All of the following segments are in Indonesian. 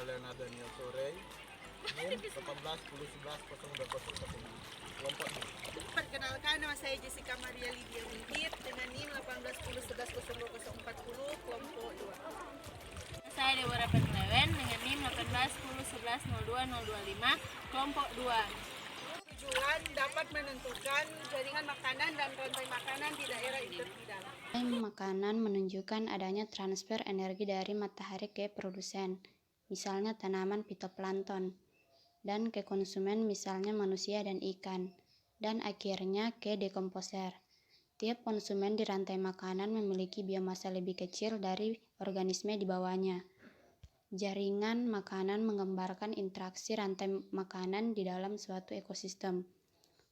Leonardo Daniel Torrey, NIM 1810110201. Kelompok Perkenalkan, nama saya Jessica Maria Lydia Wingkit dengan NIM 1810110240, kelompok 2. Saya Deborah Perlewen dengan NIM 1810110225, kelompok 2. Tujuan dapat menentukan jaringan makanan dan rantai makanan di daerah intertidal. Rantai makanan menunjukkan adanya transfer energi dari matahari ke produsen, misalnya tanaman fitoplankton, dan ke konsumen misalnya manusia dan ikan, dan akhirnya ke dekomposer. Tiap konsumen di rantai makanan memiliki biomasa lebih kecil dari organisme di bawahnya. Jaringan makanan menggambarkan interaksi rantai makanan di dalam suatu ekosistem.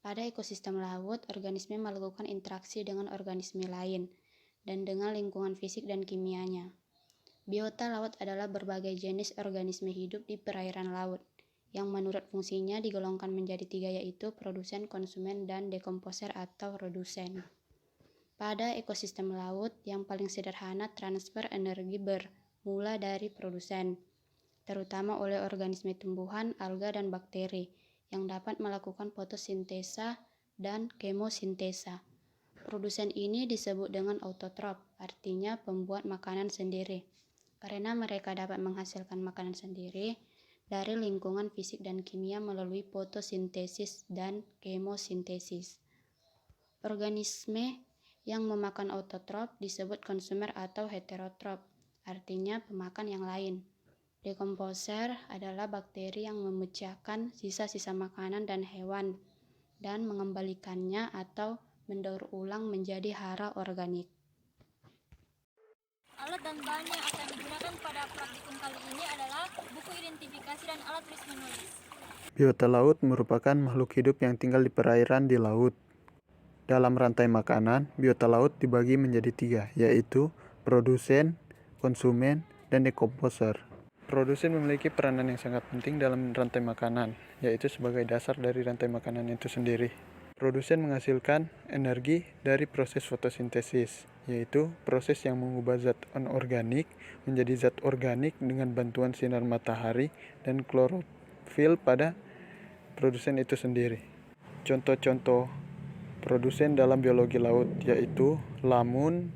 Pada ekosistem laut, organisme melakukan interaksi dengan organisme lain dan dengan lingkungan fisik dan kimianya. Biota laut adalah berbagai jenis organisme hidup di perairan laut, yang menurut fungsinya digolongkan menjadi 3, yaitu produsen, konsumen, dan dekomposer atau redusen. Pada ekosistem laut, yang paling sederhana transfer energi bermula dari produsen, terutama oleh organisme tumbuhan, alga, dan bakteri, yang dapat melakukan fotosintesa dan kemosintesa. Produsen ini disebut dengan autotrof, artinya pembuat makanan sendiri, karena mereka dapat menghasilkan makanan sendiri dari lingkungan fisik dan kimia melalui fotosintesis dan kemosintesis. Organisme yang memakan autotrof disebut konsumer atau heterotrof, artinya pemakan yang lain. Dekomposer adalah bakteri yang memecahkan sisa-sisa makanan dan hewan dan mengembalikannya atau mendaur ulang menjadi hara organik. Alat dan bahan yang akan digunakan pada praktikum kali ini adalah buku identifikasi dan alat tulis menulis. Biota laut merupakan makhluk hidup yang tinggal di perairan di laut. Dalam rantai makanan, biota laut dibagi menjadi 3, yaitu produsen, konsumen, dan dekomposer. Produsen memiliki peranan yang sangat penting dalam rantai makanan, yaitu sebagai dasar dari rantai makanan itu sendiri. Produsen menghasilkan energi dari proses fotosintesis, yaitu proses yang mengubah zat anorganik menjadi zat organik dengan bantuan sinar matahari dan klorofil pada produsen itu sendiri. Contoh-contoh produsen dalam biologi laut yaitu lamun,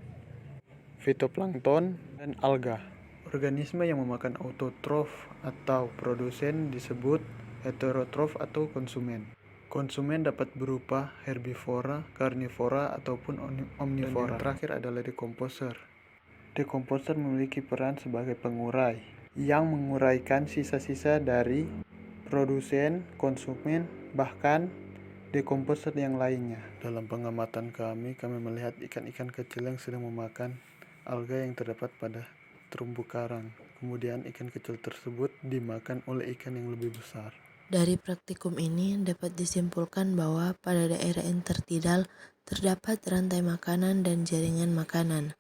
fitoplankton, dan alga. Organisme yang memakan autotrof atau produsen disebut heterotrof atau konsumen. Konsumen dapat berupa herbivora, karnivora, ataupun omnivora. Dan yang terakhir adalah dekomposer. Dekomposer memiliki peran sebagai pengurai yang menguraikan sisa-sisa dari produsen, konsumen, bahkan dekomposer yang lainnya. Dalam pengamatan kami melihat ikan-ikan kecil yang sedang memakan alga yang terdapat pada terumbu karang. Kemudian ikan kecil tersebut dimakan oleh ikan yang lebih besar. Dari praktikum ini dapat disimpulkan bahwa pada daerah intertidal terdapat rantai makanan dan jaringan makanan.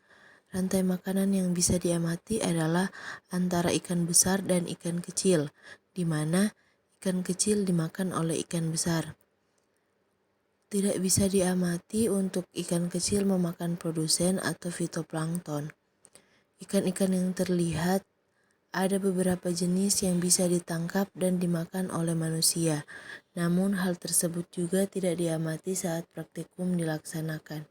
Rantai makanan yang bisa diamati adalah antara ikan besar dan ikan kecil, di mana ikan kecil dimakan oleh ikan besar. Tidak bisa diamati untuk ikan kecil memakan produsen atau fitoplankton. Ikan-ikan yang terlihat ada beberapa jenis yang bisa ditangkap dan dimakan oleh manusia, namun hal tersebut juga tidak diamati saat praktikum dilaksanakan.